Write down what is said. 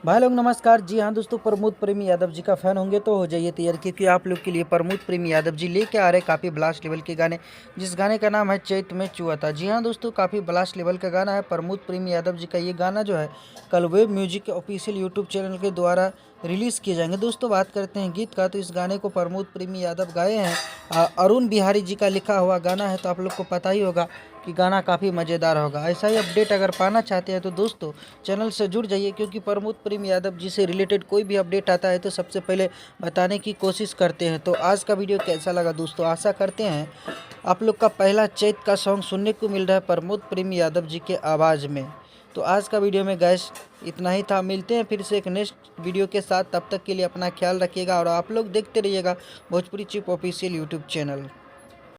भाई लोग नमस्कार। जी हाँ दोस्तों, प्रमोद प्रेमी यादव जी का फ़ैन होंगे तो हो जाइए तैयार, क्योंकि आप लोग के लिए प्रमोद प्रेमी यादव जी लेके आ रहे हैं काफ़ी ब्लास्ट लेवल के गाने, जिस गाने का नाम है चैत में चुआ था। जी हाँ दोस्तों, काफ़ी ब्लास्ट लेवल का गाना है प्रमोद प्रेमी यादव जी का। ये गाना जो है कल वेब म्यूजिक के ऑफिशियल यूट्यूब चैनल के द्वारा रिलीज़ किए जाएंगे। दोस्तों बात करते हैं गीत का, तो इस गाने को प्रमोद प्रेमी यादव गाए हैं। अरुण बिहारी जी का लिखा हुआ गाना है, तो आप लोग को पता ही होगा कि गाना काफ़ी मज़ेदार होगा। ऐसा ही अपडेट अगर पाना चाहते हैं तो दोस्तों चैनल से जुड़ जाइए, क्योंकि प्रमोद प्रेमी यादव जी से रिलेटेड कोई भी अपडेट आता है तो सबसे पहले बताने की कोशिश करते हैं। तो आज का वीडियो कैसा लगा दोस्तों, आशा करते हैं आप लोग का पहला चैत का सॉन्ग सुनने को मिल रहा है प्रमोद प्रेमी यादव जी के आवाज़ में। तो आज का वीडियो में गैस इतना ही था। मिलते हैं फिर से एक नेक्स्ट वीडियो के साथ, तब तक के लिए अपना ख्याल रखिएगा और आप लोग देखते रहिएगा Bhojpuri chip official YouTube channel.